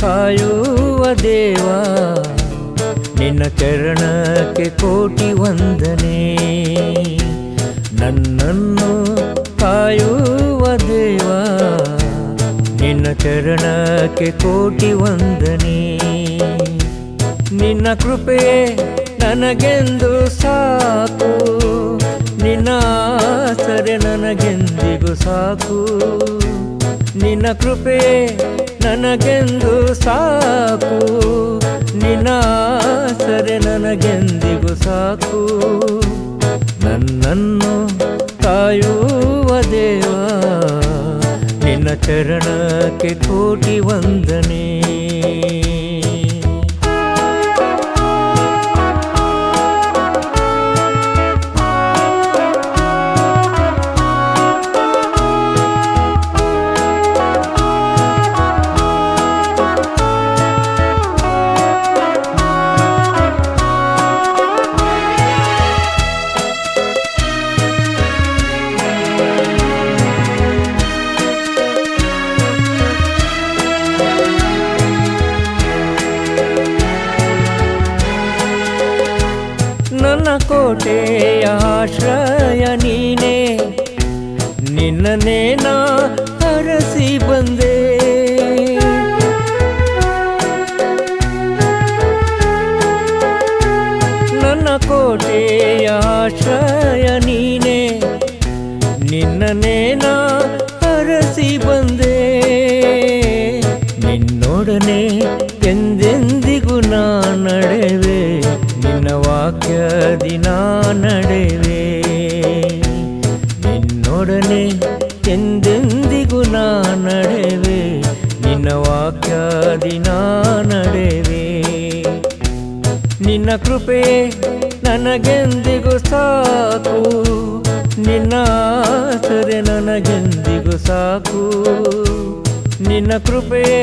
ಕಾಯುವ ದೇವ ನಿನ್ನ ಚರಣಕ್ಕೆ ಕೋಟಿ ವಂದನೆ. ನನ್ನನ್ನು ಕಾಯುವ ದೇವ ನಿನ್ನ ಚರಣಕ್ಕೆ ಕೋಟಿ ವಂದನೆ. ನಿನ್ನ ಕೃಪೆಯೇ ನನಗೆಂದು ಸಾಕು, ನಿನ್ನ ಆಸರೆ ನನಗೆಂದಿಗೂ ಸಾಕು. ನಿನ್ನ ಕೃಪೆಯೇ ನನಗೆಂದು ಸಾಕು, ನಿನ್ನ ಆಸರೆ ನನಗೆಂದಿಗೂ ಸಾಕು. ನನ್ನನ್ನು ಕಾಯುವ ದೇವ ನಿನ್ನ ಚರಣಕ್ಕೆ ಕೋಟಿ ವಂದನೆ. ನನ್ನ ಕೋಟೆಯ ಆಶ್ರಯ ನೀನೇ, ನಿನ್ನನ್ನೇ ನಾ ಹರಸಿ ಬಂದೆ. ನನ್ನ ಕೋಟೆಯ ಆಶ್ರಯ ನೀನೇ, ನಿನ್ನನ್ನೇ ನಾ ಹರಸಿ ಬಂದೆ. ನಿನ್ನೊಡನೆ ಎಂದೆಂದಿಗೂ ನಾ ನಡೆವೆ, ನಿನ್ನ ವಾಕ್ಯದಿ ನಾ ನಡೆವೆ. ನಿನ್ನೊಡನೆ ಎಂದೆಂದಿಗೂ ನಾ ನಡೆವೆ, ನಿನ್ನ ವಾಕ್ಯದಿ ನಾ ನಡೆವೆ. ನಿನ್ನ ಕೃಪೆಯೇ ನನಗೆಂದಿಗೂ ಸಾಕು, ನಿನ್ನ ಆಸರೆ ನನಗೆಂದಿಗೂ ಸಾಕು. ನಿನ್ನ ಕೃಪೆಯೇ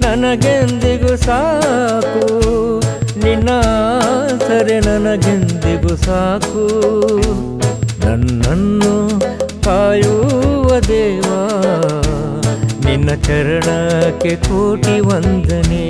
ನನಗೆಂದಿಗೂ ಸಾಕು, ನಿನ್ನ ಆಸರೆ ನನಗೆಂದಿಗೂ ಸಾಕು. ನನ್ನನ್ನು ಕಾಯುವ ದೇವ ನಿನ್ನ ಚರಣಕ್ಕೆ ಕೋಟಿ ವಂದನೆ.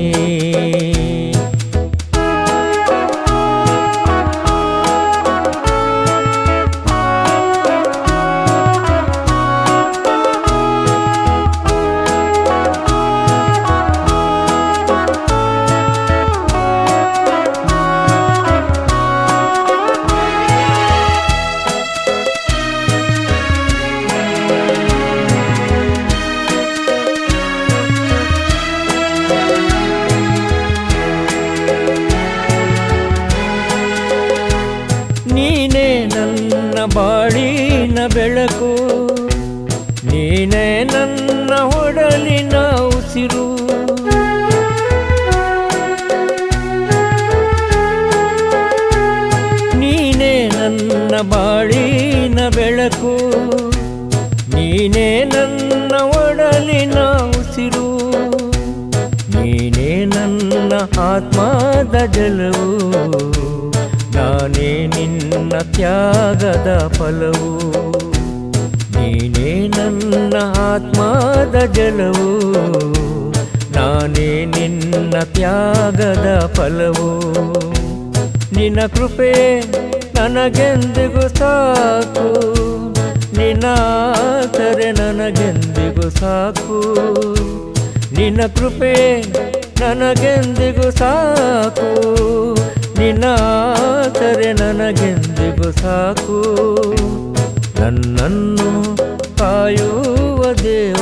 ನೀನೇ ನನ್ನ ಬಾಳಿನ ಬೆಳಕು, ನೀನೇ ನನ್ನ ಒಡಲಿನ ಉಸಿರು. ನೀನೇ ನನ್ನ ಬಾಳಿನ ಬೆಳಕು, ನೀನೇ ನನ್ನ ಒಡಲಿನ ಉಸಿರು. ನೀನೇ ನನ್ನ ಆತ್ಮದ ಜಲವು, ನಾನೇ ನಿನ್ನ ತ್ಯಾಗದ ಫಲವು. ನೀನೇ ನನ್ನ ಆತ್ಮದ ಜಲವು, ನಾನೇ ನಿನ್ನ ತ್ಯಾಗದ ಫಲವು. ನಿನ್ನ ಕೃಪೆಯೇ ನನಗೆಂದಿಗೂ ಸಾಕು, ನಿನ್ನ ಆಸರೆ ನನಗೆಂದಿಗೂ ಸಾಕು. ನಿನ್ನ ಕೃಪೆಯೇ ನನಗೆಂದಿಗೂ ಸಾಕು, ನಿನ್ನ ಆಸರೆ ನನಗೆಂದಿಗೂ ಸಾಕು. ನನ್ನನ್ನು ಕಾಯುವ ದೇವ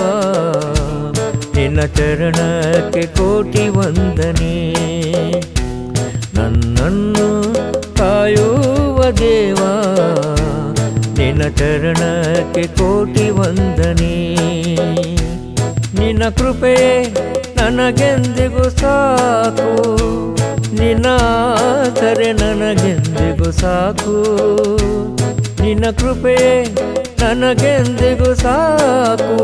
ನಿನ್ನ ಚರಣಕ್ಕೆ ಕೋಟಿ ವಂದನೆ. ನನ್ನನ್ನು ಕಾಯುವ ದೇವ ನಿನ್ನ ಚರಣಕ್ಕೆ ಕೋಟಿ ವಂದನೆ. ನಿನ್ನ ಕೃಪೆಯೇ ನನಗೆಂದಿಗೂ ಸಾಕು, ನಿನ್ನ ಆಸರೆ ನನಗೆಂದಿಗೂ ಸಾಕು. ನಿನ್ನ ಕೃಪೆಯೇ ನನಗೆಂದಿಗೂ ಸಾಕು,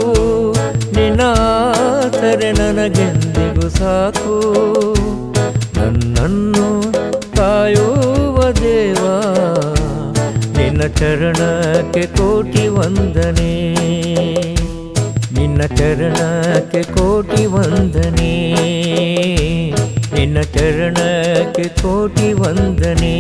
ನಿನ್ನ ಆಸರೆ ನನಗೆಂದಿಗೂ ಸಾಕು. ನನ್ನನ್ನು ಕಾಯುವ ದೇವ ನಿನ್ನ ಚರಣಕ್ಕೆ ಕೋಟಿ ವಂದನೆ. ನಿನ್ನ ಚರಣಕ್ಕೆ ಕೋಟಿ ವಂದನೆ, ನಿನ್ನ ಚರಣಕ್ಕೆ ಕೋಟಿ ವಂದನೆ.